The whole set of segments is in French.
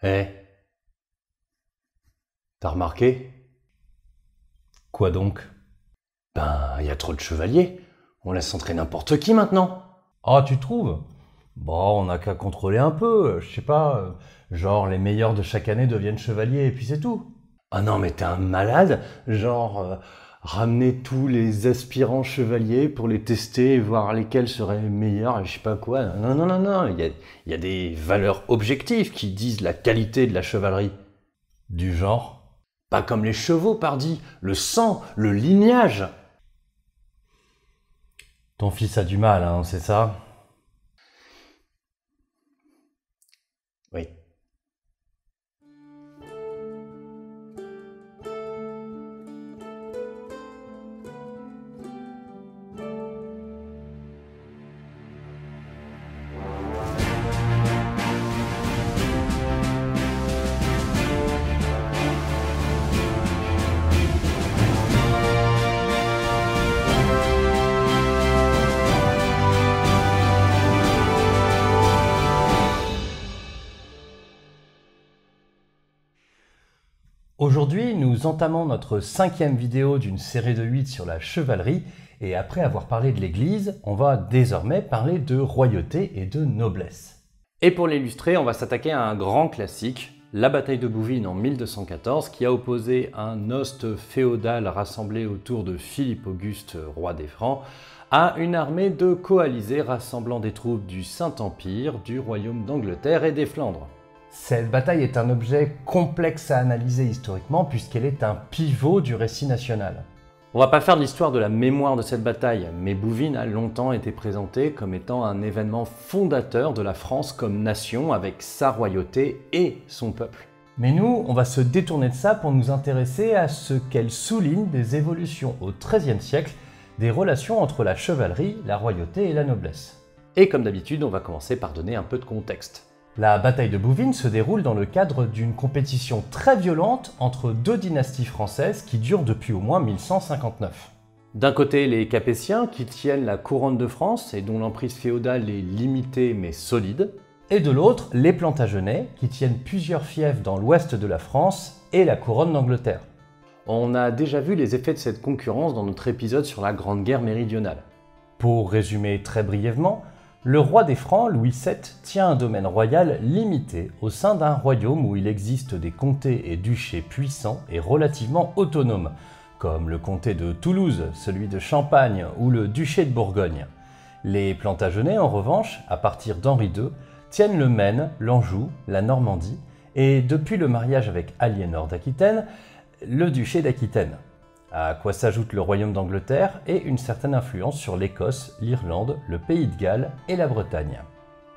Eh, t'as remarqué? Quoi donc? Ben, y a trop de chevaliers. On laisse entrer n'importe qui maintenant. Ah, tu trouves? Bon, on n'a qu'à contrôler un peu, je sais pas, genre les meilleurs de chaque année deviennent chevaliers et puis c'est tout. Ah non, mais t'es un malade. Genre, ramener tous les aspirants chevaliers pour les tester et voir lesquels seraient meilleurs, et je sais pas quoi. Non, non, non, non. Il y a des valeurs objectives qui disent la qualité de la chevalerie. Du genre? Pas comme les chevaux, pardi. Le sang, le lignage. Ton fils a du mal, hein, c'est ça? Oui. Aujourd'hui, nous entamons notre 5e vidéo d'une série de 8 sur la chevalerie et après avoir parlé de l'Église, on va désormais parler de royauté et de noblesse. Et pour l'illustrer, on va s'attaquer à un grand classique, la bataille de Bouvines en 1214, qui a opposé un host féodal rassemblé autour de Philippe Auguste, roi des Francs, à une armée de coalisés rassemblant des troupes du Saint-Empire, du royaume d'Angleterre et des Flandres. Cette bataille est un objet complexe à analyser historiquement puisqu'elle est un pivot du récit national. On va pas faire de l'histoire de la mémoire de cette bataille, mais Bouvines a longtemps été présenté comme étant un événement fondateur de la France comme nation avec sa royauté et son peuple. Mais nous, on va se détourner de ça pour nous intéresser à ce qu'elle souligne des évolutions au XIIIe siècle des relations entre la chevalerie, la royauté et la noblesse. Et comme d'habitude, on va commencer par donner un peu de contexte. La bataille de Bouvines se déroule dans le cadre d'une compétition très violente entre deux dynasties françaises qui durent depuis au moins 1159. D'un côté, les Capétiens qui tiennent la couronne de France et dont l'emprise féodale est limitée mais solide. Et de l'autre, les Plantagenets qui tiennent plusieurs fiefs dans l'ouest de la France et la couronne d'Angleterre. On a déjà vu les effets de cette concurrence dans notre épisode sur la Grande Guerre méridionale. Pour résumer très brièvement, le roi des Francs, Louis VII, tient un domaine royal limité au sein d'un royaume où il existe des comtés et duchés puissants et relativement autonomes, comme le comté de Toulouse, celui de Champagne ou le duché de Bourgogne. Les Plantagenets, en revanche, à partir d'Henri II, tiennent le Maine, l'Anjou, la Normandie et, depuis le mariage avec Aliénor d'Aquitaine, le duché d'Aquitaine. À quoi s'ajoute le royaume d'Angleterre et une certaine influence sur l'Écosse, l'Irlande, le Pays de Galles et la Bretagne.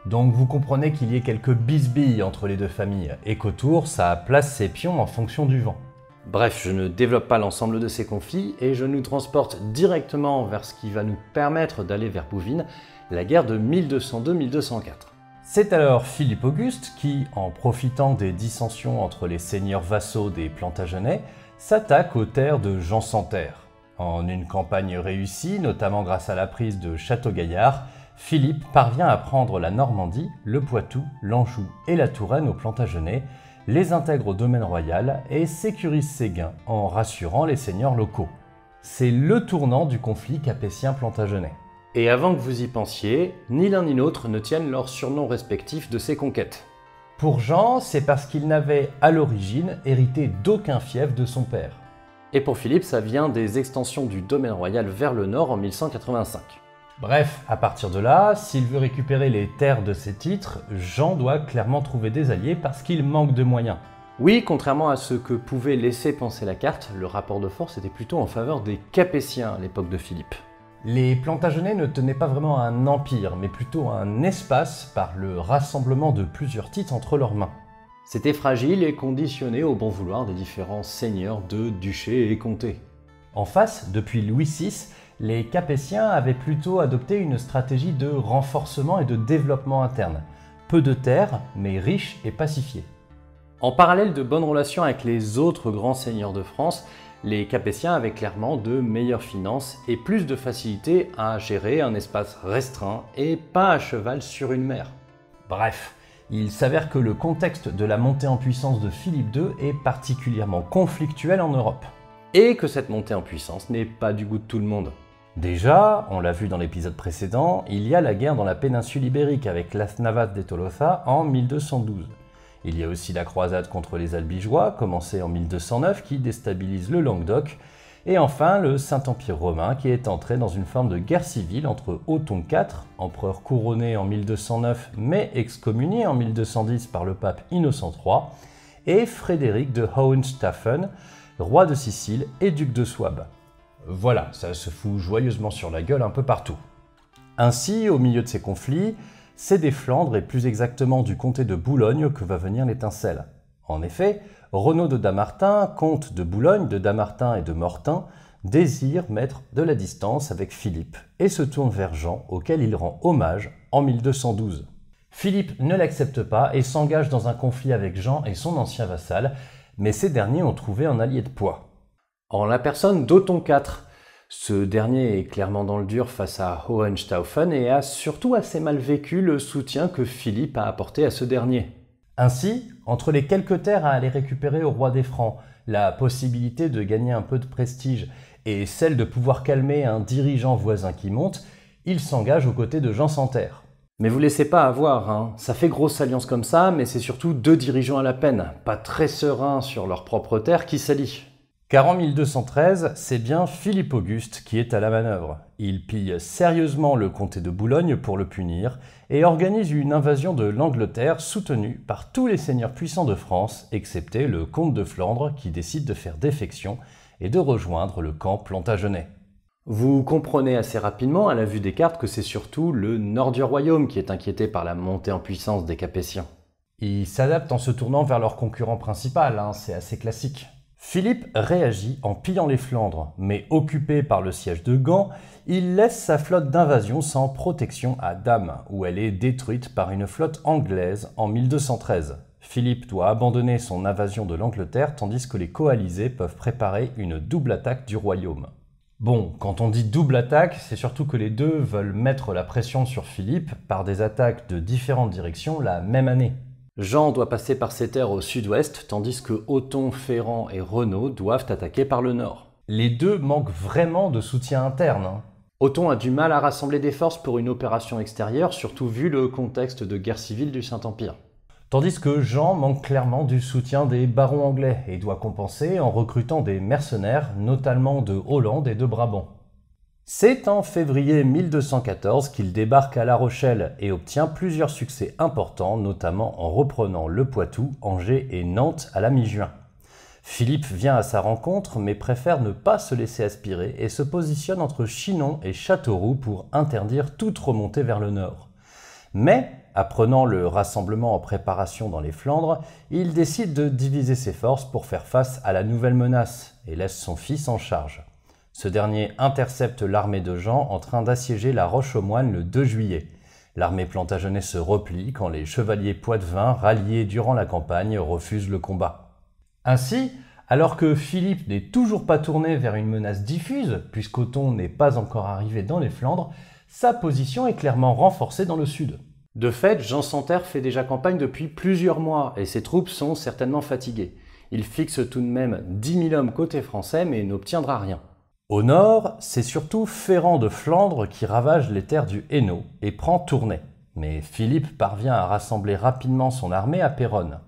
Donc vous comprenez qu'il y ait quelques bisbilles entre les deux familles et qu'autour, ça place ses pions en fonction du vent. Bref, je ne développe pas l'ensemble de ces conflits et je nous transporte directement vers ce qui va nous permettre d'aller vers Bouvines, la guerre de 1202-1204. C'est alors Philippe Auguste qui, en profitant des dissensions entre les seigneurs vassaux des Plantagenets, s'attaque aux terres de Jean sans Terre. En une campagne réussie, notamment grâce à la prise de Château-Gaillard, Philippe parvient à prendre la Normandie, le Poitou, l'Anjou et la Touraine aux Plantagenets, les intègre au domaine royal et sécurise ses gains en rassurant les seigneurs locaux. C'est le tournant du conflit capétien-plantagenet. Et avant que vous y pensiez, ni l'un ni l'autre ne tiennent leurs surnoms respectifs de ces conquêtes. Pour Jean, c'est parce qu'il n'avait à l'origine hérité d'aucun fief de son père. Et pour Philippe, ça vient des extensions du domaine royal vers le nord en 1185. Bref, à partir de là, s'il veut récupérer les terres de ses titres, Jean doit clairement trouver des alliés parce qu'il manque de moyens. Oui, contrairement à ce que pouvait laisser penser la carte, le rapport de force était plutôt en faveur des Capétiens à l'époque de Philippe. Les Plantagenets ne tenaient pas vraiment à un empire, mais plutôt à un espace par le rassemblement de plusieurs titres entre leurs mains. C'était fragile et conditionné au bon vouloir des différents seigneurs de duchés et comtés. En face, depuis Louis VI, les Capétiens avaient plutôt adopté une stratégie de renforcement et de développement interne. Peu de terres, mais riches et pacifiées. En parallèle de bonnes relations avec les autres grands seigneurs de France, les Capétiens avaient clairement de meilleures finances et plus de facilité à gérer un espace restreint et pas à cheval sur une mer. Bref, Il s'avère que le contexte de la montée en puissance de Philippe II est particulièrement conflictuel en Europe. Et que cette montée en puissance n'est pas du goût de tout le monde. Déjà, on l'a vu dans l'épisode précédent, il y a la guerre dans la péninsule ibérique avec Las Navas de Tolosa en 1212. Il y a aussi la croisade contre les Albigeois, commencée en 1209, qui déstabilise le Languedoc. Et enfin, le Saint-Empire romain qui est entré dans une forme de guerre civile entre Othon IV, empereur couronné en 1209 mais excommunié en 1210 par le pape Innocent III, et Frédéric de Hohenstaufen, roi de Sicile et duc de Souabe. Voilà, ça se fout joyeusement sur la gueule un peu partout. Ainsi, au milieu de ces conflits, c'est des Flandres et plus exactement du comté de Boulogne que va venir l'étincelle. En effet, Renaud de Damartin, comte de Boulogne, de Damartin et de Mortain, désire mettre de la distance avec Philippe et se tourne vers Jean, auquel il rend hommage en 1212. Philippe ne l'accepte pas et s'engage dans un conflit avec Jean et son ancien vassal, mais ces derniers ont trouvé un allié de poids. En la personne d'Othon IV, ce dernier est clairement dans le dur face à Hohenstaufen et a surtout assez mal vécu le soutien que Philippe a apporté à ce dernier. Ainsi, entre les quelques terres à aller récupérer au roi des Francs, la possibilité de gagner un peu de prestige et celle de pouvoir calmer un dirigeant voisin qui monte, il s'engage aux côtés de Jean sans Terre. Mais vous laissez pas avoir, hein. Ça fait grosse alliance comme ça, mais c'est surtout deux dirigeants à la peine, pas très sereins sur leur propre terre, qui s'allient. Car en 1213, c'est bien Philippe Auguste qui est à la manœuvre. Il pille sérieusement le comté de Boulogne pour le punir et organise une invasion de l'Angleterre soutenue par tous les seigneurs puissants de France, excepté le comte de Flandre qui décide de faire défection et de rejoindre le camp plantagenet. Vous comprenez assez rapidement à la vue des cartes que c'est surtout le nord du royaume qui est inquiété par la montée en puissance des Capétiens. Ils s'adaptent en se tournant vers leur concurrent principal, c'est assez classique. Philippe réagit en pillant les Flandres, mais occupé par le siège de Gand, il laisse sa flotte d'invasion sans protection à Damme, où elle est détruite par une flotte anglaise en 1213. Philippe doit abandonner son invasion de l'Angleterre tandis que les coalisés peuvent préparer une double attaque du royaume. Bon, quand on dit double attaque, c'est surtout que les deux veulent mettre la pression sur Philippe par des attaques de différentes directions la même année. Jean doit passer par ses terres au sud-ouest, tandis que Othon, Ferrand et Renaud doivent attaquer par le nord. Les deux manquent vraiment de soutien interne. Othon a du mal à rassembler des forces pour une opération extérieure, surtout vu le contexte de guerre civile du Saint-Empire. Tandis que Jean manque clairement du soutien des barons anglais et doit compenser en recrutant des mercenaires, notamment de Hollande et de Brabant. C'est en février 1214 qu'il débarque à La Rochelle et obtient plusieurs succès importants, notamment en reprenant le Poitou, Angers et Nantes à la mi-juin. Philippe vient à sa rencontre mais préfère ne pas se laisser aspirer et se positionne entre Chinon et Châteauroux pour interdire toute remontée vers le nord. Mais, apprenant le rassemblement en préparation dans les Flandres, il décide de diviser ses forces pour faire face à la nouvelle menace et laisse son fils en charge. Ce dernier intercepte l'armée de Jean en train d'assiéger la Roche-aux-Moines le 2 juillet. L'armée plantagenet se replie quand les chevaliers poitevins, ralliés durant la campagne, refusent le combat. Ainsi, alors que Philippe n'est toujours pas tourné vers une menace diffuse, puisqu'Othon n'est pas encore arrivé dans les Flandres, sa position est clairement renforcée dans le sud. De fait, Jean sans Terre fait déjà campagne depuis plusieurs mois et ses troupes sont certainement fatiguées. Il fixe tout de même 10 000 hommes côté français mais n'obtiendra rien. Au nord, c'est surtout Ferrand de Flandre qui ravage les terres du Hainaut et prend Tournai. Mais Philippe parvient à rassembler rapidement son armée à Péronne.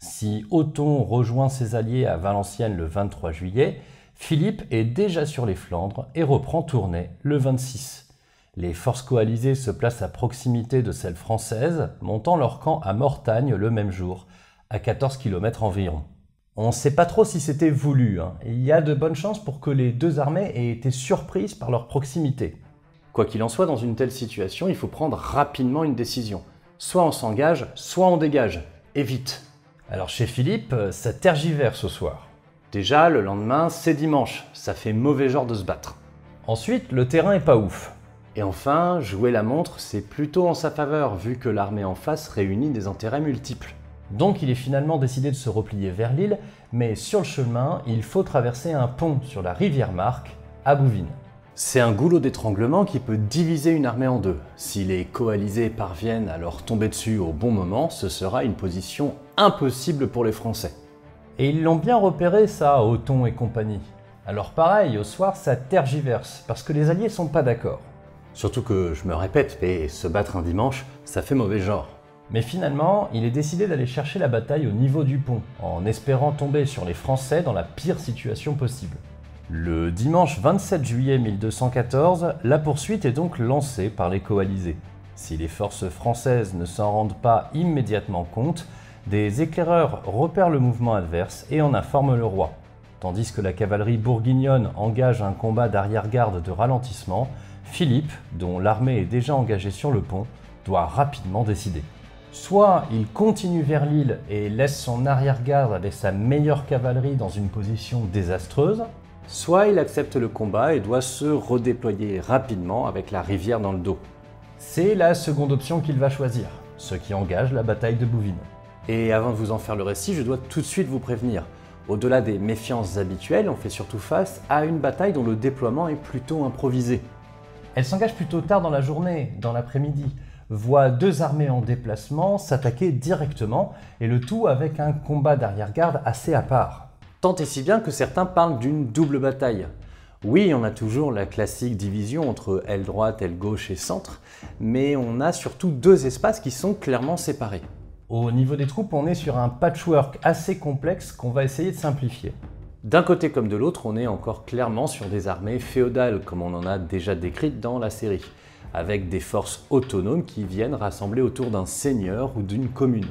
Si Othon rejoint ses alliés à Valenciennes le 23 juillet, Philippe est déjà sur les Flandres et reprend Tournai le 26. Les forces coalisées se placent à proximité de celles françaises, montant leur camp à Mortagne le même jour, à 14 km environ. On ne sait pas trop si c'était voulu, Il y a de bonnes chances pour que les deux armées aient été surprises par leur proximité. Quoi qu'il en soit, dans une telle situation, il faut prendre rapidement une décision. Soit on s'engage, soit on dégage. Et vite. Alors chez Philippe, ça tergivère ce soir. Déjà, le lendemain, c'est dimanche. Ça fait mauvais genre de se battre. Ensuite, le terrain est pas ouf. Et enfin, jouer la montre, c'est plutôt en sa faveur, vu que l'armée en face réunit des intérêts multiples. Donc il est finalement décidé de se replier vers l'île, mais sur le chemin, il faut traverser un pont sur la rivière Marque, à Bouvines. C'est un goulot d'étranglement qui peut diviser une armée en deux. Si les coalisés parviennent à leur tomber dessus au bon moment, ce sera une position impossible pour les Français. Et ils l'ont bien repéré ça, Othon et compagnie. Alors pareil, au soir ça tergiverse, parce que les Alliés sont pas d'accord. Surtout que, je me répète, mais se battre un dimanche, ça fait mauvais genre. Mais finalement, il est décidé d'aller chercher la bataille au niveau du pont, en espérant tomber sur les Français dans la pire situation possible. Le dimanche 27 juillet 1214, la poursuite est donc lancée par les coalisés. Si les forces françaises ne s'en rendent pas immédiatement compte, des éclaireurs repèrent le mouvement adverse et en informent le roi. Tandis que la cavalerie bourguignonne engage un combat d'arrière-garde de ralentissement, Philippe, dont l'armée est déjà engagée sur le pont, doit rapidement décider. Soit il continue vers l'île et laisse son arrière-garde avec sa meilleure cavalerie dans une position désastreuse, soit il accepte le combat et doit se redéployer rapidement avec la rivière dans le dos. C'est la seconde option qu'il va choisir, ce qui engage la bataille de Bouvines. Et avant de vous en faire le récit, je dois tout de suite vous prévenir. Au-delà des méfiances habituelles, on fait surtout face à une bataille dont le déploiement est plutôt improvisé. Elle s'engage plutôt tard dans la journée, dans l'après-midi, voit deux armées en déplacement s'attaquer directement, et le tout avec un combat d'arrière-garde assez à part. Tant et si bien que certains parlent d'une double bataille. Oui, on a toujours la classique division entre aile droite, aile gauche et centre, mais on a surtout deux espaces qui sont clairement séparés. Au niveau des troupes, on est sur un patchwork assez complexe qu'on va essayer de simplifier. D'un côté comme de l'autre, on est encore clairement sur des armées féodales, comme on en a déjà décrites dans la série, avec des forces autonomes qui viennent rassembler autour d'un seigneur ou d'une commune.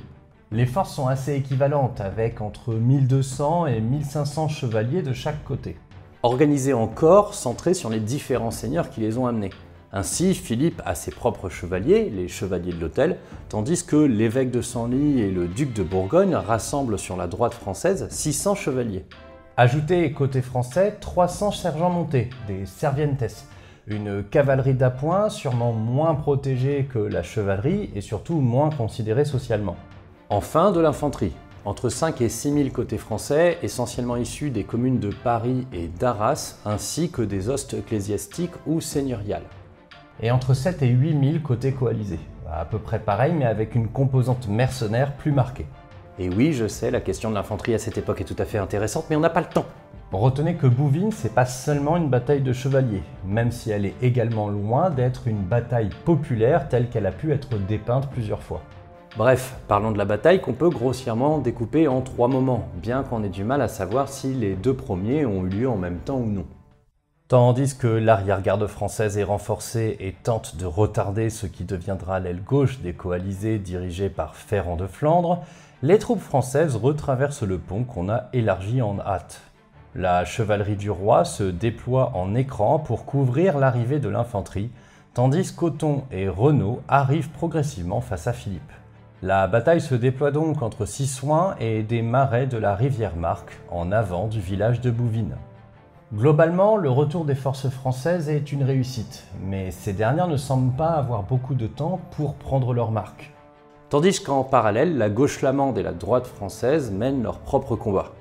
Les forces sont assez équivalentes, avec entre 1200 et 1500 chevaliers de chaque côté. Organisées en corps, centrés sur les différents seigneurs qui les ont amenés. Ainsi, Philippe a ses propres chevaliers, les chevaliers de l'Autel, tandis que l'évêque de Senlis et le duc de Bourgogne rassemblent sur la droite française 600 chevaliers. Ajoutez côté français 300 sergents montés, des servientes, une cavalerie d'appoint sûrement moins protégée que la chevalerie et surtout moins considérée socialement. Enfin, de l'infanterie, entre 5 et 6 000 côté français, essentiellement issus des communes de Paris et d'Arras, ainsi que des hostes ecclésiastiques ou seigneuriales. Et entre 7 et 8 000 côté coalisé, à peu près pareil mais avec une composante mercenaire plus marquée. Et oui, je sais, la question de l'infanterie à cette époque est tout à fait intéressante, mais on n'a pas le temps. Retenez que Bouvines, c'est pas seulement une bataille de chevaliers, même si elle est également loin d'être une bataille populaire telle qu'elle a pu être dépeinte plusieurs fois. Bref, parlons de la bataille qu'on peut grossièrement découper en 3 moments, bien qu'on ait du mal à savoir si les deux premiers ont eu lieu en même temps ou non. Tandis que l'arrière-garde française est renforcée et tente de retarder ce qui deviendra l'aile gauche des coalisés dirigée par Ferrand de Flandre, les troupes françaises retraversent le pont qu'on a élargi en hâte. La chevalerie du roi se déploie en écran pour couvrir l'arrivée de l'infanterie, tandis qu'Othon et Renaud arrivent progressivement face à Philippe. La bataille se déploie donc entre Cysoing et des marais de la rivière Marque, en avant du village de Bouvines. Globalement, le retour des forces françaises est une réussite, mais ces dernières ne semblent pas avoir beaucoup de temps pour prendre leur marque. Tandis qu'en parallèle, la gauche flamande et la droite française mènent leur propre combat.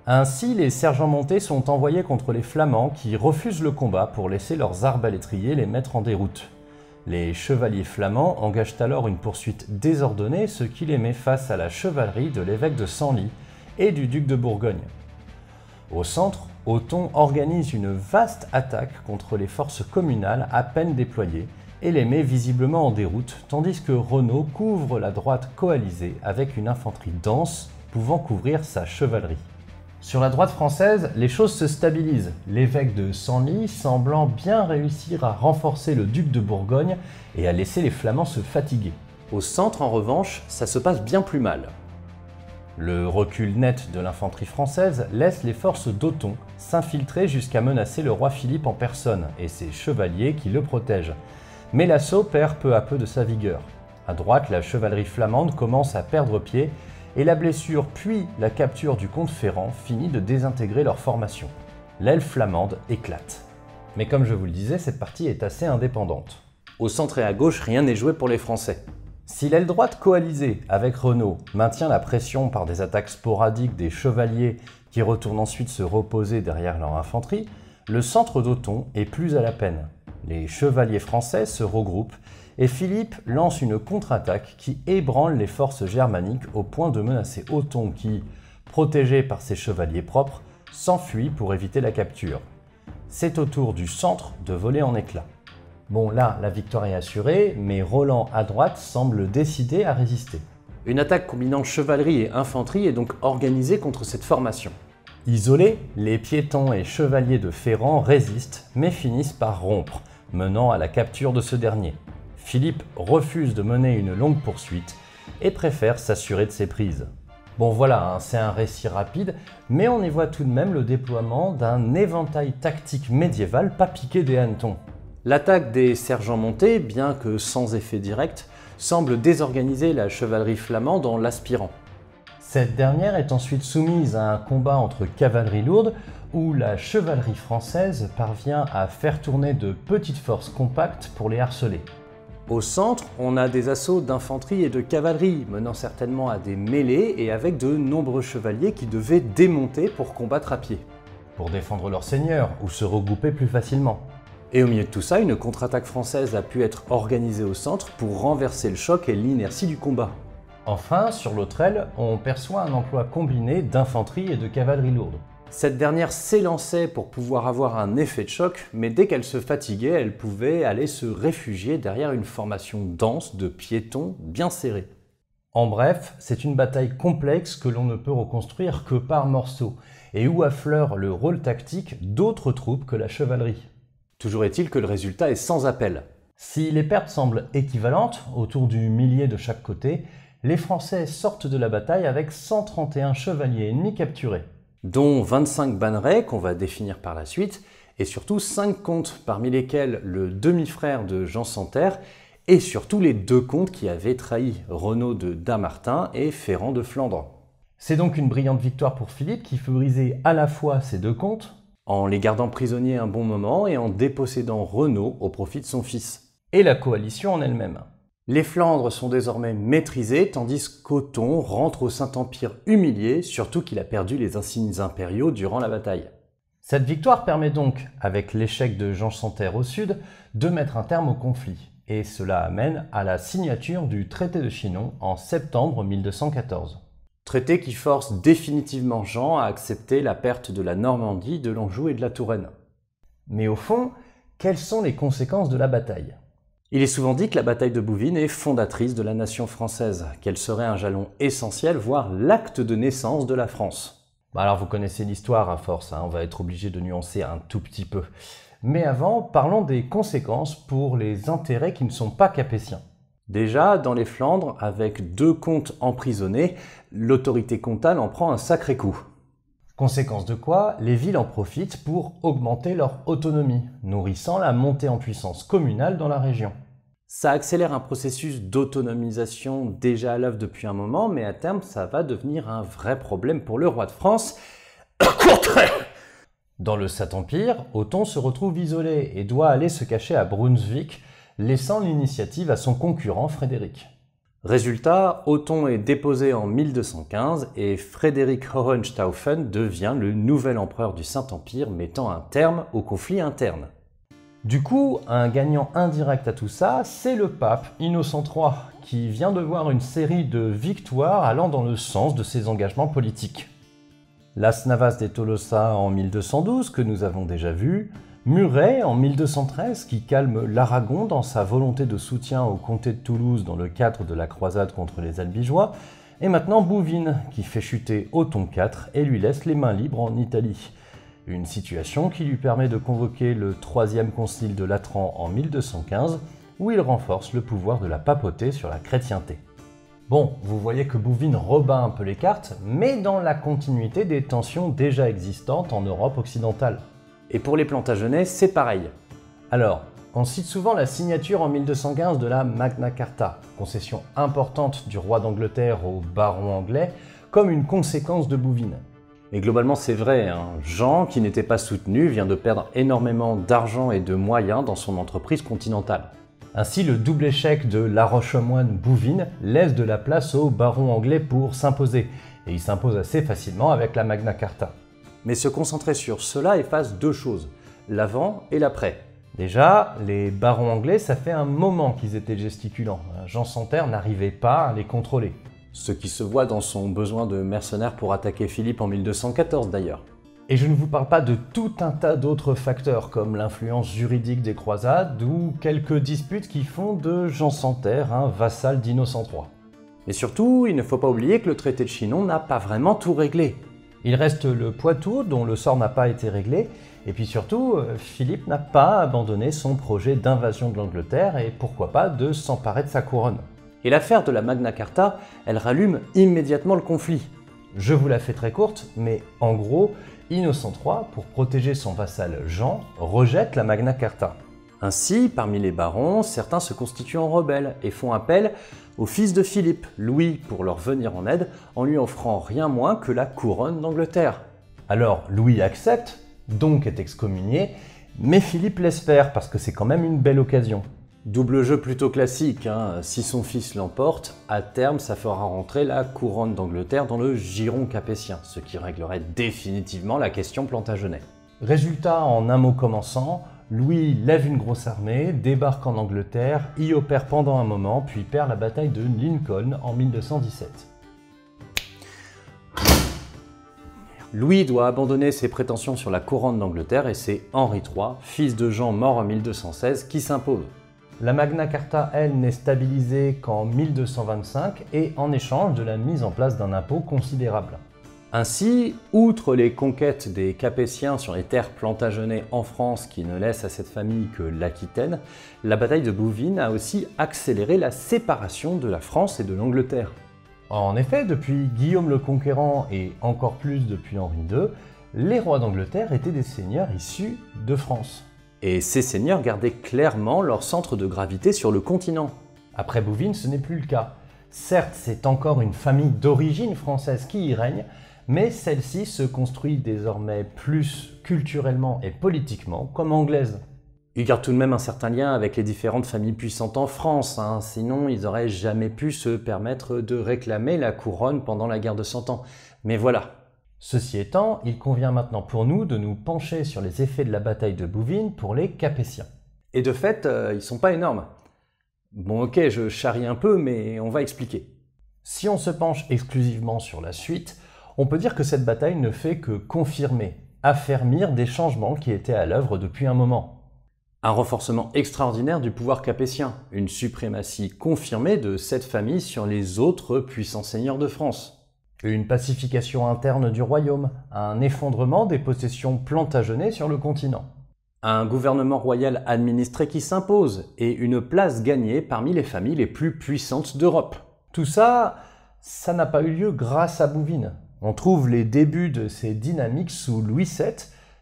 Ainsi, les sergents montés sont envoyés contre les Flamands qui refusent le combat pour laisser leurs arbalétriers les mettre en déroute. Les chevaliers flamands engagent alors une poursuite désordonnée, ce qui les met face à la chevalerie de l'évêque de Senlis et du duc de Bourgogne. Au centre, Othon organise une vaste attaque contre les forces communales à peine déployées et les met visiblement en déroute, tandis que Renaud couvre la droite coalisée avec une infanterie dense pouvant couvrir sa chevalerie. Sur la droite française, les choses se stabilisent, l'évêque de Senlis semblant bien réussir à renforcer le duc de Bourgogne et à laisser les Flamands se fatiguer. Au centre, en revanche, ça se passe bien plus mal. Le recul net de l'infanterie française laisse les forces d'Othon s'infiltrer jusqu'à menacer le roi Philippe en personne et ses chevaliers qui le protègent. Mais l'assaut perd peu à peu de sa vigueur. À droite, la chevalerie flamande commence à perdre pied et la blessure puis la capture du comte Ferrand finit de désintégrer leur formation. L'aile flamande éclate. Mais comme je vous le disais, cette partie est assez indépendante. Au centre et à gauche, rien n'est joué pour les Français. Si l'aile droite coalisée avec Renaud maintient la pression par des attaques sporadiques des chevaliers qui retournent ensuite se reposer derrière leur infanterie, le centre d'Othon est plus à la peine. Les chevaliers français se regroupent et Philippe lance une contre-attaque qui ébranle les forces germaniques au point de menacer Othon qui, protégé par ses chevaliers propres, s'enfuit pour éviter la capture. C'est au tour du centre de voler en éclats. Bon là, la victoire est assurée, mais Roland à droite semble décidé à résister. Une attaque combinant chevalerie et infanterie est donc organisée contre cette formation. Isolés, les piétons et chevaliers de Ferrand résistent, mais finissent par rompre, menant à la capture de ce dernier. Philippe refuse de mener une longue poursuite et préfère s'assurer de ses prises. Bon voilà, c'est un récit rapide, mais on y voit tout de même le déploiement d'un éventail tactique médiéval pas piqué des hannetons. L'attaque des sergents montés, bien que sans effet direct, semble désorganiser la chevalerie flamande en l'aspirant. Cette dernière est ensuite soumise à un combat entre cavalerie lourde où la chevalerie française parvient à faire tourner de petites forces compactes pour les harceler. Au centre, on a des assauts d'infanterie et de cavalerie, menant certainement à des mêlées et avec de nombreux chevaliers qui devaient démonter pour combattre à pied. Pour défendre leur seigneur ou se regrouper plus facilement. Et au milieu de tout ça, une contre-attaque française a pu être organisée au centre pour renverser le choc et l'inertie du combat. Enfin, sur l'autre aile, on perçoit un emploi combiné d'infanterie et de cavalerie lourde. Cette dernière s'élançait pour pouvoir avoir un effet de choc, mais dès qu'elle se fatiguait, elle pouvait aller se réfugier derrière une formation dense de piétons bien serrés. En bref, c'est une bataille complexe que l'on ne peut reconstruire que par morceaux, et où affleure le rôle tactique d'autres troupes que la chevalerie. Toujours est-il que le résultat est sans appel. Si les pertes semblent équivalentes, autour du millier de chaque côté, les Français sortent de la bataille avec 131 chevaliers ennemis capturés. Dont 25 bannerets qu'on va définir par la suite, et surtout 5 comtes, parmi lesquels le demi-frère de Jean Santerre, et surtout les 2 comtes qui avaient trahi, Renaud de Damartin et Ferrand de Flandre. C'est donc une brillante victoire pour Philippe qui fut briser à la fois ces 2 comtes, en les gardant prisonniers un bon moment et en dépossédant Renaud au profit de son fils. Et la coalition en elle-même. Les Flandres sont désormais maîtrisées, tandis qu'Othon rentre au Saint-Empire humilié, surtout qu'il a perdu les insignes impériaux durant la bataille. Cette victoire permet donc, avec l'échec de Jean Santerre au sud, de mettre un terme au conflit. Et cela amène à la signature du traité de Chinon en septembre 1214. Traité qui force définitivement Jean à accepter la perte de la Normandie, de l'Anjou et de la Touraine. Mais au fond, quelles sont les conséquences de la bataille ? Il est souvent dit que la bataille de Bouvines est fondatrice de la nation française, qu'elle serait un jalon essentiel, voire l'acte de naissance de la France. Alors vous connaissez l'histoire à force, on va être obligé de nuancer un tout petit peu. Mais avant, parlons des conséquences pour les intérêts qui ne sont pas capétiens. Déjà, dans les Flandres, avec 2 comtes emprisonnés, l'autorité comtale en prend un sacré coup. Conséquence de quoi, les villes en profitent pour augmenter leur autonomie, nourrissant la montée en puissance communale dans la région. Ça accélère un processus d'autonomisation déjà à l'œuvre depuis un moment, mais à terme, ça va devenir un vrai problème pour le roi de France. Dans le Saint-Empire, Othon se retrouve isolé et doit aller se cacher à Brunswick, laissant l'initiative à son concurrent Frédéric. Résultat, Othon est déposé en 1215 et Frédéric Hohenstaufen devient le nouvel empereur du Saint-Empire, mettant un terme au conflit interne. Du coup, un gagnant indirect à tout ça, c'est le pape Innocent III, qui vient de voir une série de victoires allant dans le sens de ses engagements politiques. Las Navas de Tolosa en 1212, que nous avons déjà vu, Muret en 1213, qui calme l'Aragon dans sa volonté de soutien au comté de Toulouse dans le cadre de la croisade contre les Albigeois, et maintenant Bouvines, qui fait chuter Othon IV et lui laisse les mains libres en Italie. Une situation qui lui permet de convoquer le 3e concile de Latran en 1215, où il renforce le pouvoir de la papauté sur la chrétienté. Bon, vous voyez que Bouvines rebat un peu les cartes, mais dans la continuité des tensions déjà existantes en Europe occidentale. Et pour les Plantagenets, c'est pareil. Alors, on cite souvent la signature en 1215 de la Magna Carta, concession importante du roi d'Angleterre aux barons anglais, comme une conséquence de Bouvines. Et globalement, c'est vrai, Jean, qui n'était pas soutenu, vient de perdre énormément d'argent et de moyens dans son entreprise continentale. Ainsi, le double échec de La Roche-aux-Moines-Bouvines laisse de la place aux barons anglais pour s'imposer, et il s'impose assez facilement avec la Magna Carta. Mais se concentrer sur cela efface 2 choses. l'avant et l'après. Déjà, les barons anglais, ça fait un moment qu'ils étaient gesticulants. Jean sans Terre n'arrivait pas à les contrôler. Ce qui se voit dans son besoin de mercenaires pour attaquer Philippe en 1214 d'ailleurs. Et je ne vous parle pas de tout un tas d'autres facteurs, comme l'influence juridique des croisades ou quelques disputes qui font de Jean sans Terre un vassal d'Innocent III. Mais surtout, il ne faut pas oublier que le traité de Chinon n'a pas vraiment tout réglé. Il reste le Poitou, dont le sort n'a pas été réglé, et puis surtout, Philippe n'a pas abandonné son projet d'invasion de l'Angleterre et pourquoi pas de s'emparer de sa couronne. Et l'affaire de la Magna Carta, elle rallume immédiatement le conflit. Je vous la fais très courte, mais en gros, Innocent III, pour protéger son vassal Jean, rejette la Magna Carta. Ainsi, parmi les barons, certains se constituent en rebelles et font appel au fils de Philippe, Louis, pour leur venir en aide en lui offrant rien moins que la couronne d'Angleterre. Alors Louis accepte, donc est excommunié, mais Philippe laisse faire parce que c'est quand même une belle occasion. Double jeu plutôt classique, hein. Si son fils l'emporte, à terme ça fera rentrer la couronne d'Angleterre dans le giron capétien, ce qui réglerait définitivement la question Plantagenet. Résultat, en un mot commençant, Louis lève une grosse armée, débarque en Angleterre, y opère pendant un moment, puis perd la bataille de Lincoln en 1217. Louis doit abandonner ses prétentions sur la couronne d'Angleterre et c'est Henri III, fils de Jean mort en 1216, qui s'impose. La Magna Carta, elle, n'est stabilisée qu'en 1225 et en échange de la mise en place d'un impôt considérable. Ainsi, outre les conquêtes des Capétiens sur les terres plantagenets en France qui ne laissent à cette famille que l'Aquitaine, la bataille de Bouvines a aussi accéléré la séparation de la France et de l'Angleterre. En effet, depuis Guillaume le Conquérant et encore plus depuis Henri II, les rois d'Angleterre étaient des seigneurs issus de France. Et ces seigneurs gardaient clairement leur centre de gravité sur le continent. Après Bouvines, ce n'est plus le cas. Certes, c'est encore une famille d'origine française qui y règne, mais celle-ci se construit désormais plus culturellement et politiquement comme anglaise. Ils gardent tout de même un certain lien avec les différentes familles puissantes en France, hein. Sinon ils n'auraient jamais pu se permettre de réclamer la couronne pendant la guerre de 100 ans. Mais voilà. Ceci étant, il convient maintenant pour nous de nous pencher sur les effets de la bataille de Bouvines pour les Capétiens. Et de fait, ils sont pas énormes. Bon ok, je charrie un peu, mais on va expliquer. Si on se penche exclusivement sur la suite, on peut dire que cette bataille ne fait que confirmer, affermir des changements qui étaient à l'œuvre depuis un moment. Un renforcement extraordinaire du pouvoir capétien, une suprématie confirmée de cette famille sur les autres puissants seigneurs de France. Une pacification interne du royaume, un effondrement des possessions plantagenées sur le continent. Un gouvernement royal administré qui s'impose et une place gagnée parmi les familles les plus puissantes d'Europe. Tout ça, ça n'a pas eu lieu grâce à Bouvines. On trouve les débuts de ces dynamiques sous Louis VII,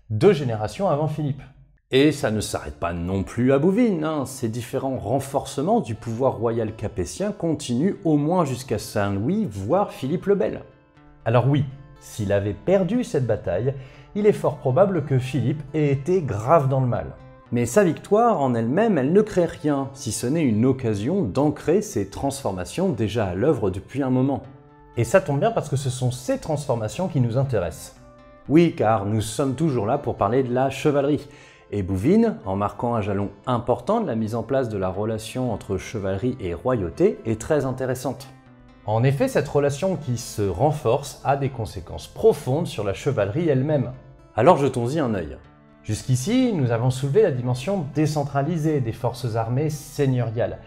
2 générations avant Philippe. Et ça ne s'arrête pas non plus à Bouvines, hein. Ces différents renforcements du pouvoir royal capétien continuent au moins jusqu'à Saint-Louis, voire Philippe le Bel. Alors oui, s'il avait perdu cette bataille, il est fort probable que Philippe ait été grave dans le mal. Mais sa victoire en elle-même, elle ne crée rien, si ce n'est une occasion d'ancrer ces transformations déjà à l'œuvre depuis un moment. Et ça tombe bien parce que ce sont ces transformations qui nous intéressent. Oui, car nous sommes toujours là pour parler de la chevalerie. Et Bouvines, en marquant un jalon important de la mise en place de la relation entre chevalerie et royauté, est très intéressante. En effet, cette relation qui se renforce a des conséquences profondes sur la chevalerie elle-même. Alors jetons-y un œil. Jusqu'ici, nous avons soulevé la dimension décentralisée des forces armées seigneuriales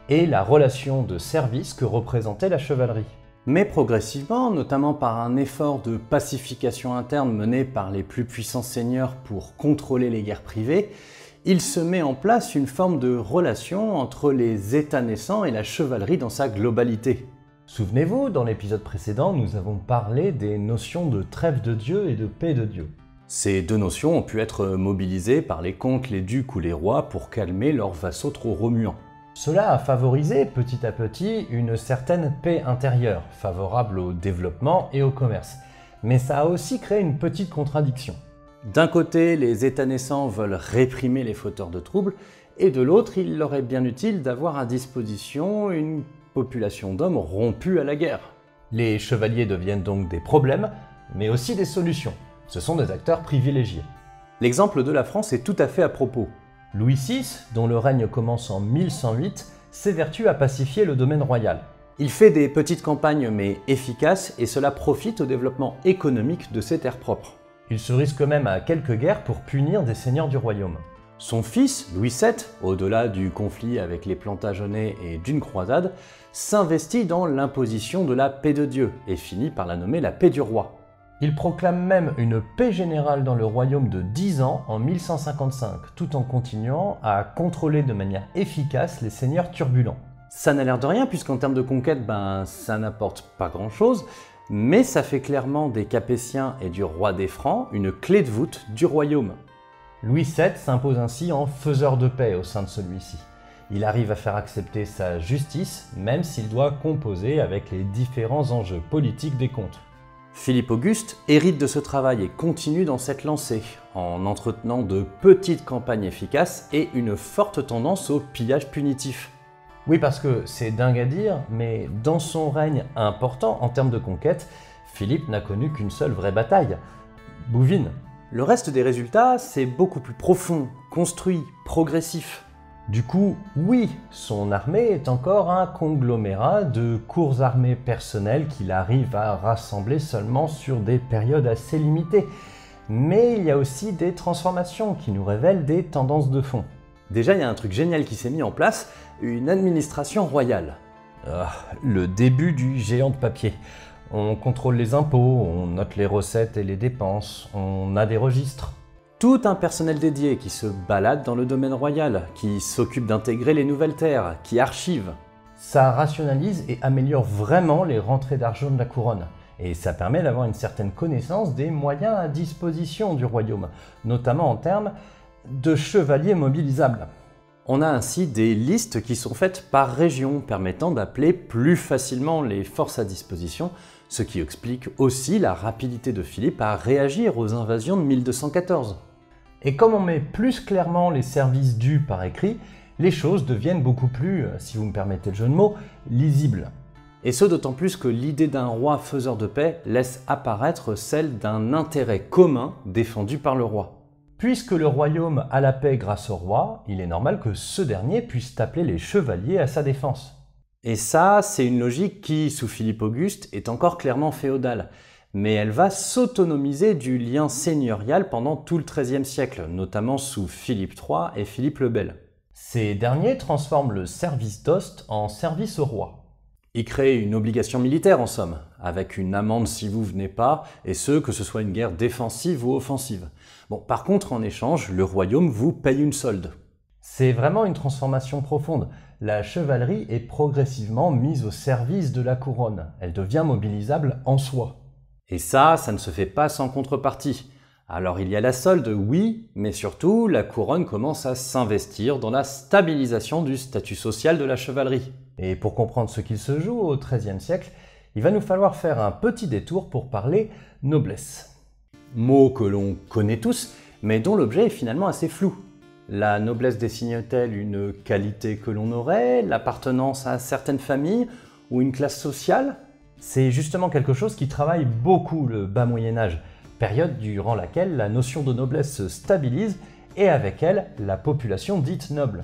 et la relation de service que représentait la chevalerie. Mais progressivement, notamment par un effort de pacification interne mené par les plus puissants seigneurs pour contrôler les guerres privées, il se met en place une forme de relation entre les États naissants et la chevalerie dans sa globalité. Souvenez-vous, dans l'épisode précédent, nous avons parlé des notions de trêve de Dieu et de paix de Dieu. Ces deux notions ont pu être mobilisées par les comtes, les ducs ou les rois pour calmer leurs vassaux trop remuants. Cela a favorisé petit à petit une certaine paix intérieure, favorable au développement et au commerce. Mais ça a aussi créé une petite contradiction. D'un côté, les États naissants veulent réprimer les fauteurs de troubles, et de l'autre, il leur est bien utile d'avoir à disposition une population d'hommes rompus à la guerre. Les chevaliers deviennent donc des problèmes, mais aussi des solutions. Ce sont des acteurs privilégiés. L'exemple de la France est tout à fait à propos. Louis VI, dont le règne commence en 1108, s'évertue à pacifier le domaine royal. Il fait des petites campagnes mais efficaces et cela profite au développement économique de ses terres propres. Il se risque même à quelques guerres pour punir des seigneurs du royaume. Son fils, Louis VII, au-delà du conflit avec les Plantagenets et d'une croisade, s'investit dans l'imposition de la paix de Dieu et finit par la nommer la paix du roi. Il proclame même une paix générale dans le royaume de 10 ans en 1155, tout en continuant à contrôler de manière efficace les seigneurs turbulents. Ça n'a l'air de rien puisqu'en termes de conquête, ça n'apporte pas grand-chose, mais ça fait clairement des Capétiens et du roi des Francs une clé de voûte du royaume. Louis VII s'impose ainsi en faiseur de paix au sein de celui-ci. Il arrive à faire accepter sa justice, même s'il doit composer avec les différents enjeux politiques des comtes. Philippe Auguste hérite de ce travail et continue dans cette lancée, en entretenant de petites campagnes efficaces et une forte tendance au pillage punitif. Oui, parce que c'est dingue à dire, mais dans son règne important en termes de conquête, Philippe n'a connu qu'une seule vraie bataille, Bouvines. Le reste des résultats, c'est beaucoup plus profond, construit, progressif. Du coup, oui, son armée est encore un conglomérat de courts armées personnelles qu'il arrive à rassembler seulement sur des périodes assez limitées. Mais il y a aussi des transformations qui nous révèlent des tendances de fond. Déjà, il y a un truc génial qui s'est mis en place, une administration royale. Le début du géant de papier. On contrôle les impôts, on note les recettes et les dépenses, on a des registres. Tout un personnel dédié qui se balade dans le domaine royal, qui s'occupe d'intégrer les nouvelles terres, qui archive. Ça rationalise et améliore vraiment les rentrées d'argent de la couronne. Et ça permet d'avoir une certaine connaissance des moyens à disposition du royaume, notamment en termes de chevaliers mobilisables. On a ainsi des listes qui sont faites par région, permettant d'appeler plus facilement les forces à disposition, ce qui explique aussi la rapidité de Philippe à réagir aux invasions de 1214. Et comme on met plus clairement les services dus par écrit, les choses deviennent beaucoup plus, si vous me permettez le jeu de mots, lisibles. Et ce d'autant plus que l'idée d'un roi faiseur de paix laisse apparaître celle d'un intérêt commun défendu par le roi. Puisque le royaume a la paix grâce au roi, il est normal que ce dernier puisse appeler les chevaliers à sa défense. Et ça, c'est une logique qui, sous Philippe Auguste, est encore clairement féodale. Mais elle va s'autonomiser du lien seigneurial pendant tout le XIIIe siècle, notamment sous Philippe III et Philippe le Bel. Ces derniers transforment le service d'ost en service au roi. Ils créent une obligation militaire en somme, avec une amende si vous venez pas, et ce, que ce soit une guerre défensive ou offensive. Bon, par contre, en échange, le royaume vous paye une solde. C'est vraiment une transformation profonde. La chevalerie est progressivement mise au service de la couronne. Elle devient mobilisable en soi. Et ça ne se fait pas sans contrepartie. Alors il y a la solde, oui, mais surtout, la couronne commence à s'investir dans la stabilisation du statut social de la chevalerie. Et pour comprendre ce qu'il se joue au XIIIe siècle, il va nous falloir faire un petit détour pour parler noblesse. Mot que l'on connaît tous, mais dont l'objet est finalement assez flou. La noblesse désigne-t-elle une qualité que l'on aurait, l'appartenance à certaines familles ou une classe sociale ? C'est justement quelque chose qui travaille beaucoup le bas Moyen-Âge, période durant laquelle la notion de noblesse se stabilise et avec elle la population dite noble.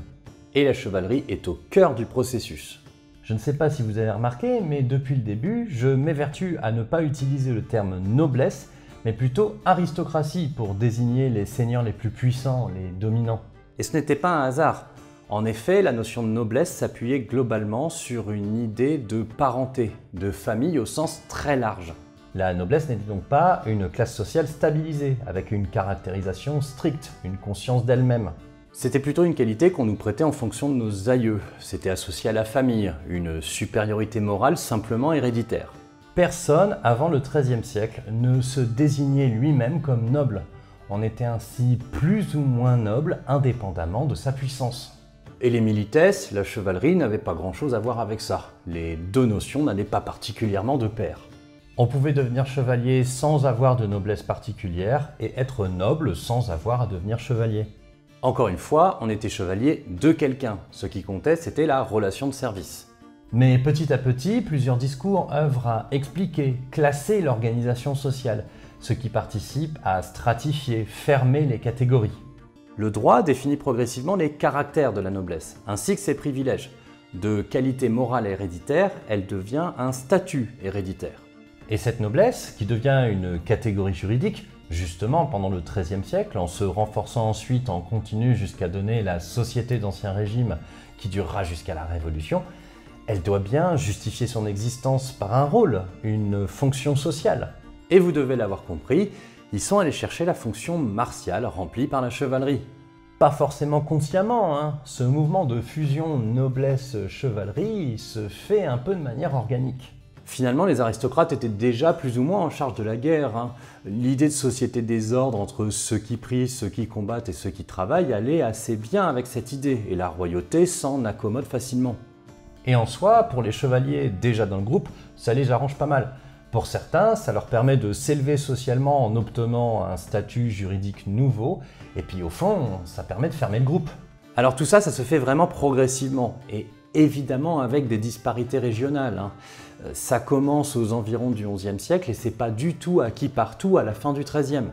Et la chevalerie est au cœur du processus. Je ne sais pas si vous avez remarqué, mais depuis le début, je m'évertue à ne pas utiliser le terme noblesse, mais plutôt aristocratie pour désigner les seigneurs les plus puissants, les dominants. Et ce n'était pas un hasard. En effet, la notion de noblesse s'appuyait globalement sur une idée de parenté, de famille au sens très large. La noblesse n'était donc pas une classe sociale stabilisée, avec une caractérisation stricte, une conscience d'elle-même. C'était plutôt une qualité qu'on nous prêtait en fonction de nos aïeux. C'était associé à la famille, une supériorité morale simplement héréditaire. Personne, avant le XIIIe siècle, ne se désignait lui-même comme noble. On était ainsi plus ou moins noble, indépendamment de sa puissance. Et les milites, la chevalerie, n'avaient pas grand-chose à voir avec ça. Les deux notions n'allaient pas particulièrement de pair. On pouvait devenir chevalier sans avoir de noblesse particulière et être noble sans avoir à devenir chevalier. Encore une fois, on était chevalier de quelqu'un. Ce qui comptait, c'était la relation de service. Mais petit à petit, plusieurs discours œuvrent à expliquer, classer l'organisation sociale, ce qui participe à stratifier, fermer les catégories. Le droit définit progressivement les caractères de la noblesse, ainsi que ses privilèges. De qualité morale et héréditaire, elle devient un statut héréditaire. Et cette noblesse, qui devient une catégorie juridique, justement pendant le XIIIe siècle, en se renforçant ensuite en continu jusqu'à donner la société d'Ancien Régime qui durera jusqu'à la Révolution, elle doit bien justifier son existence par un rôle, une fonction sociale. Et vous devez l'avoir compris, ils sont allés chercher la fonction martiale remplie par la chevalerie. Pas forcément consciemment, hein. Ce mouvement de fusion noblesse-chevalerie se fait un peu de manière organique. Finalement, les aristocrates étaient déjà plus ou moins en charge de la guerre. L'idée de société des ordres entre ceux qui prient, ceux qui combattent et ceux qui travaillent allait assez bien avec cette idée, et la royauté s'en accommode facilement. Et en soi, pour les chevaliers déjà dans le groupe, ça les arrange pas mal. Pour certains, ça leur permet de s'élever socialement en obtenant un statut juridique nouveau, et puis au fond, ça permet de fermer le groupe. Alors tout ça, ça se fait vraiment progressivement, et évidemment avec des disparités régionales. Ça commence aux environs du XIe siècle et c'est pas du tout acquis partout à la fin du XIIIe.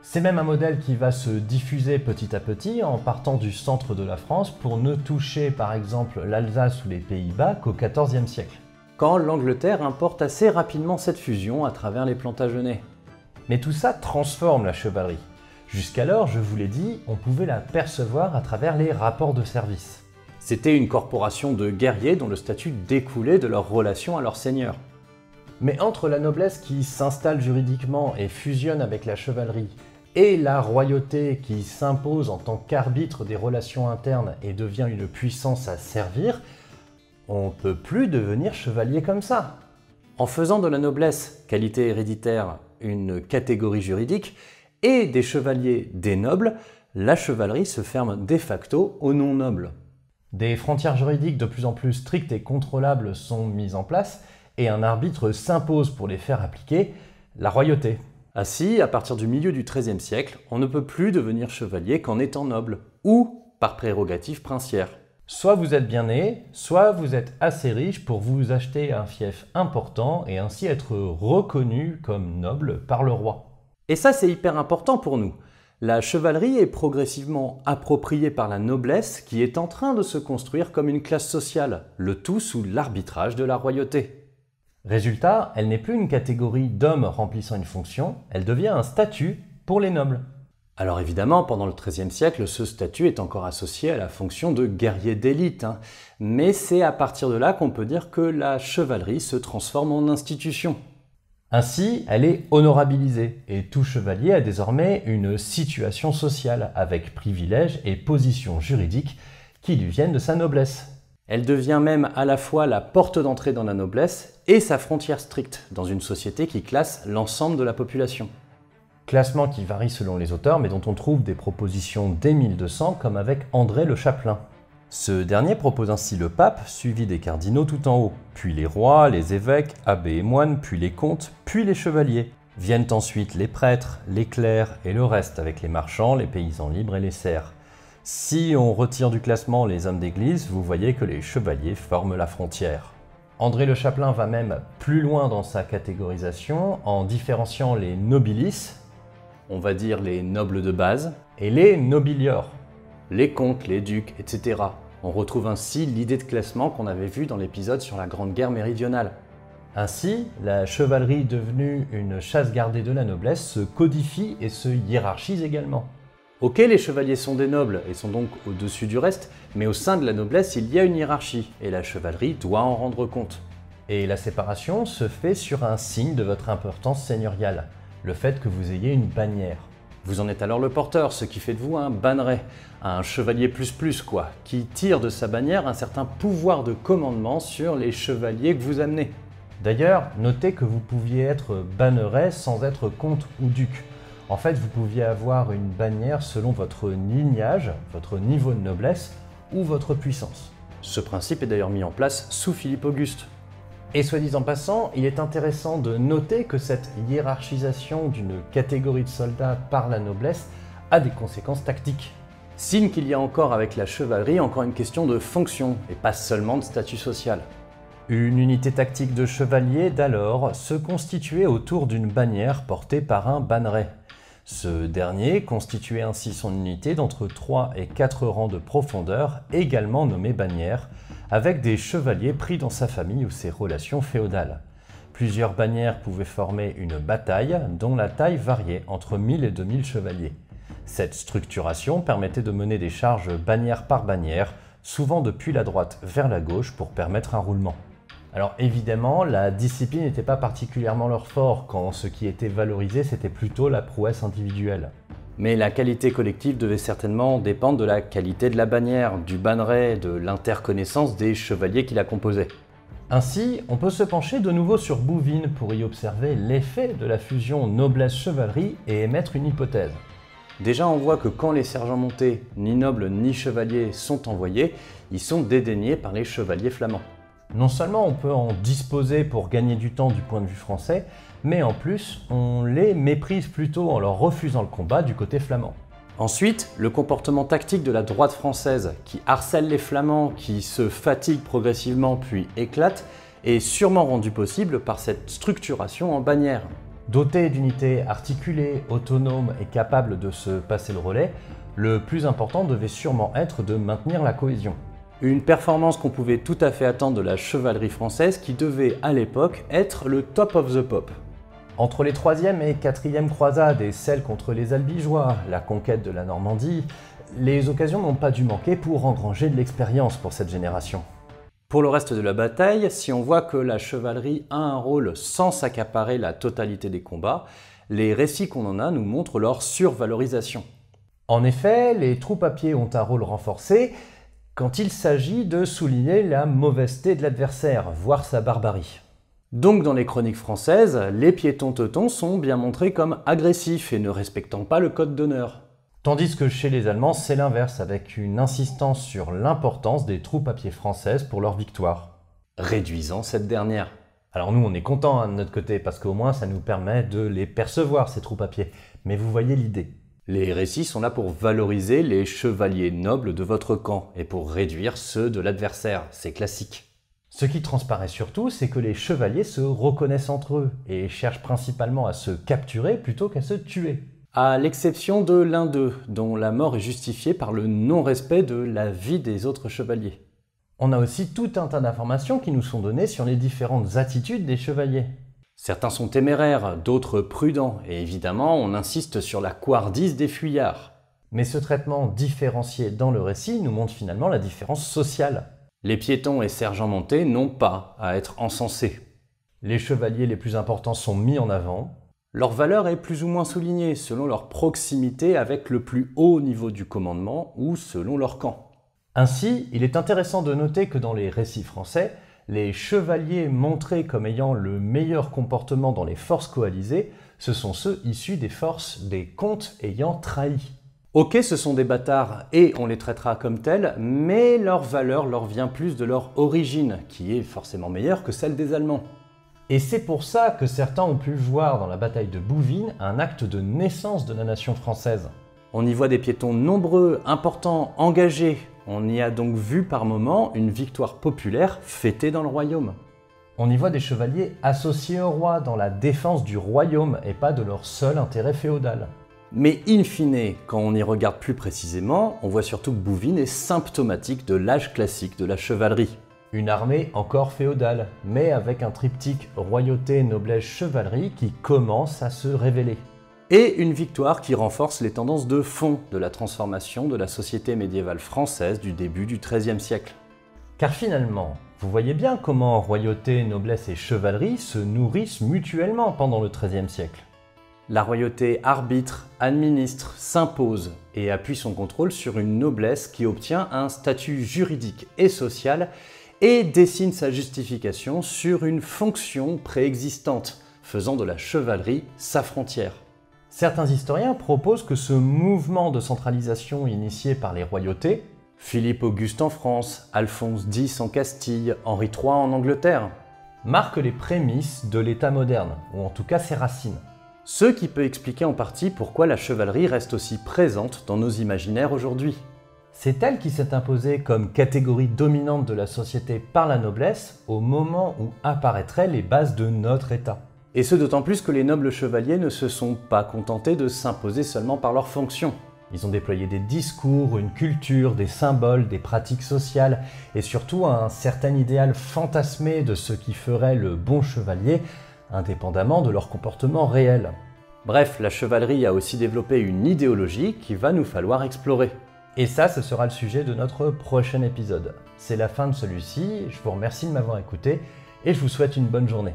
C'est même un modèle qui va se diffuser petit à petit en partant du centre de la France pour ne toucher par exemple l'Alsace ou les Pays-Bas qu'au XIVe siècle. Quand l'Angleterre importe assez rapidement cette fusion à travers les Plantagenets. Mais tout ça transforme la chevalerie. Jusqu'alors, je vous l'ai dit, on pouvait la percevoir à travers les rapports de service. C'était une corporation de guerriers dont le statut découlait de leur relation à leur seigneur. Mais entre la noblesse qui s'installe juridiquement et fusionne avec la chevalerie, et la royauté qui s'impose en tant qu'arbitre des relations internes et devient une puissance à servir, on ne peut plus devenir chevalier comme ça. En faisant de la noblesse, qualité héréditaire, une catégorie juridique, et des chevaliers des nobles, la chevalerie se ferme de facto aux non-nobles. Des frontières juridiques de plus en plus strictes et contrôlables sont mises en place, et un arbitre s'impose pour les faire appliquer, la royauté. Ainsi, à partir du milieu du XIIIe siècle, on ne peut plus devenir chevalier qu'en étant noble, ou par prérogative princière. Soit vous êtes bien né, soit vous êtes assez riche pour vous acheter un fief important et ainsi être reconnu comme noble par le roi. Et ça, c'est hyper important pour nous. La chevalerie est progressivement appropriée par la noblesse qui est en train de se construire comme une classe sociale, le tout sous l'arbitrage de la royauté. Résultat, elle n'est plus une catégorie d'hommes remplissant une fonction, elle devient un statut pour les nobles. Alors évidemment, pendant le XIIIe siècle, ce statut est encore associé à la fonction de guerrier d'élite. Mais c'est à partir de là qu'on peut dire que la chevalerie se transforme en institution. Ainsi, elle est honorabilisée et tout chevalier a désormais une situation sociale avec privilèges et positions juridiques qui lui viennent de sa noblesse. Elle devient même à la fois la porte d'entrée dans la noblesse et sa frontière stricte dans une société qui classe l'ensemble de la population. Classement qui varie selon les auteurs mais dont on trouve des propositions dès 1200 comme avec André le Chapelain. Ce dernier propose ainsi le pape, suivi des cardinaux tout en haut, puis les rois, les évêques, abbés et moines, puis les comtes, puis les chevaliers. Viennent ensuite les prêtres, les clercs et le reste avec les marchands, les paysans libres et les serfs. Si on retire du classement les hommes d'église, vous voyez que les chevaliers forment la frontière. André le Chapelain va même plus loin dans sa catégorisation en différenciant les nobilis, on va dire les nobles de base, et les nobilior, les comtes, les ducs, etc. On retrouve ainsi l'idée de classement qu'on avait vu dans l'épisode sur la Grande Guerre méridionale. Ainsi, la chevalerie devenue une chasse gardée de la noblesse se codifie et se hiérarchise également. Ok, les chevaliers sont des nobles et sont donc au-dessus du reste, mais au sein de la noblesse, il y a une hiérarchie, et la chevalerie doit en rendre compte. Et la séparation se fait sur un signe de votre importance seigneuriale, le fait que vous ayez une bannière. Vous en êtes alors le porteur, ce qui fait de vous un banneret, un chevalier plus quoi, qui tire de sa bannière un certain pouvoir de commandement sur les chevaliers que vous amenez. D'ailleurs, notez que vous pouviez être banneret sans être comte ou duc. En fait, vous pouviez avoir une bannière selon votre lignage, votre niveau de noblesse ou votre puissance. Ce principe est d'ailleurs mis en place sous Philippe Auguste. Et soit dit en passant, il est intéressant de noter que cette hiérarchisation d'une catégorie de soldats par la noblesse a des conséquences tactiques. Signe qu'il y a encore avec la chevalerie encore une question de fonction et pas seulement de statut social. Une unité tactique de chevalier d'alors se constituait autour d'une bannière portée par un banneret. Ce dernier constituait ainsi son unité d'entre 3 et 4 rangs de profondeur, également nommée bannière, avec des chevaliers pris dans sa famille ou ses relations féodales. Plusieurs bannières pouvaient former une bataille dont la taille variait entre 1000 et 2000 chevaliers. Cette structuration permettait de mener des charges bannière par bannière, souvent depuis la droite vers la gauche pour permettre un roulement. Alors évidemment, la discipline n'était pas particulièrement leur fort, quand ce qui était valorisé c'était plutôt la prouesse individuelle. Mais la qualité collective devait certainement dépendre de la qualité de la bannière, du banneret, de l'interconnaissance des chevaliers qui la composaient. Ainsi, on peut se pencher de nouveau sur Bouvines pour y observer l'effet de la fusion noblesse-chevalerie et émettre une hypothèse. Déjà, on voit que quand les sergents montés, ni nobles ni chevaliers, sont envoyés, ils sont dédaignés par les chevaliers flamands. Non seulement on peut en disposer pour gagner du temps du point de vue français, mais en plus, on les méprise plutôt en leur refusant le combat du côté flamand. Ensuite, le comportement tactique de la droite française, qui harcèle les Flamands, qui se fatigue progressivement puis éclate, est sûrement rendu possible par cette structuration en bannière. Doté d'unités articulées, autonomes et capables de se passer le relais, le plus important devait sûrement être de maintenir la cohésion. Une performance qu'on pouvait tout à fait attendre de la chevalerie française qui devait à l'époque être le top of the pop. Entre les 3e et 4e croisades et celles contre les Albigeois, la conquête de la Normandie, les occasions n'ont pas dû manquer pour engranger de l'expérience pour cette génération. Pour le reste de la bataille, si on voit que la chevalerie a un rôle sans s'accaparer la totalité des combats, les récits qu'on en a nous montrent leur survalorisation. En effet, les troupes à pied ont un rôle renforcé quand il s'agit de souligner la mauvaiseté de l'adversaire, voire sa barbarie. Donc dans les chroniques françaises, les piétons teutons sont bien montrés comme agressifs et ne respectant pas le code d'honneur. Tandis que chez les Allemands, c'est l'inverse, avec une insistance sur l'importance des troupes à pied françaises pour leur victoire. Réduisant cette dernière. Alors nous, on est contents de notre côté, parce qu'au moins ça nous permet de les percevoir, ces troupes à pied. Mais vous voyez l'idée. Les récits sont là pour valoriser les chevaliers nobles de votre camp et pour réduire ceux de l'adversaire, c'est classique. Ce qui transparaît surtout, c'est que les chevaliers se reconnaissent entre eux et cherchent principalement à se capturer plutôt qu'à se tuer. À l'exception de l'un d'eux, dont la mort est justifiée par le non-respect de la vie des autres chevaliers. On a aussi tout un tas d'informations qui nous sont données sur les différentes attitudes des chevaliers. Certains sont téméraires, d'autres prudents, et évidemment on insiste sur la couardise des fuyards. Mais ce traitement différencié dans le récit nous montre finalement la différence sociale. Les piétons et sergents montés n'ont pas à être encensés. Les chevaliers les plus importants sont mis en avant. Leur valeur est plus ou moins soulignée selon leur proximité avec le plus haut niveau du commandement ou selon leur camp. Ainsi, il est intéressant de noter que dans les récits français, les chevaliers montrés comme ayant le meilleur comportement dans les forces coalisées, ce sont ceux issus des forces des comtes ayant trahi. Ok, ce sont des bâtards et on les traitera comme tels, mais leur valeur leur vient plus de leur origine, qui est forcément meilleure que celle des Allemands. Et c'est pour ça que certains ont pu voir dans la bataille de Bouvines un acte de naissance de la nation française. On y voit des piétons nombreux, importants, engagés. On y a donc vu par moments une victoire populaire fêtée dans le royaume. On y voit des chevaliers associés au roi dans la défense du royaume et pas de leur seul intérêt féodal. Mais in fine, quand on y regarde plus précisément, on voit surtout que Bouvines est symptomatique de l'âge classique de la chevalerie. Une armée encore féodale, mais avec un triptyque royauté, noblesse, chevalerie qui commence à se révéler. Et une victoire qui renforce les tendances de fond de la transformation de la société médiévale française du début du XIIIe siècle. Car finalement, vous voyez bien comment royauté, noblesse et chevalerie se nourrissent mutuellement pendant le XIIIe siècle. La royauté arbitre, administre, s'impose et appuie son contrôle sur une noblesse qui obtient un statut juridique et social et dessine sa justification sur une fonction préexistante, faisant de la chevalerie sa frontière. Certains historiens proposent que ce mouvement de centralisation initié par les royautés, Philippe Auguste en France, Alphonse X en Castille, Henri III en Angleterre, marque les prémices de l'État moderne, ou en tout cas ses racines. Ce qui peut expliquer en partie pourquoi la chevalerie reste aussi présente dans nos imaginaires aujourd'hui. C'est elle qui s'est imposée comme catégorie dominante de la société par la noblesse au moment où apparaîtraient les bases de notre État. Et ce d'autant plus que les nobles chevaliers ne se sont pas contentés de s'imposer seulement par leurs fonctions. Ils ont déployé des discours, une culture, des symboles, des pratiques sociales et surtout un certain idéal fantasmé de ce qui ferait le bon chevalier, indépendamment de leur comportement réel. Bref, la chevalerie a aussi développé une idéologie qu'il va nous falloir explorer. Et ça, ce sera le sujet de notre prochain épisode. C'est la fin de celui-ci, je vous remercie de m'avoir écouté et je vous souhaite une bonne journée.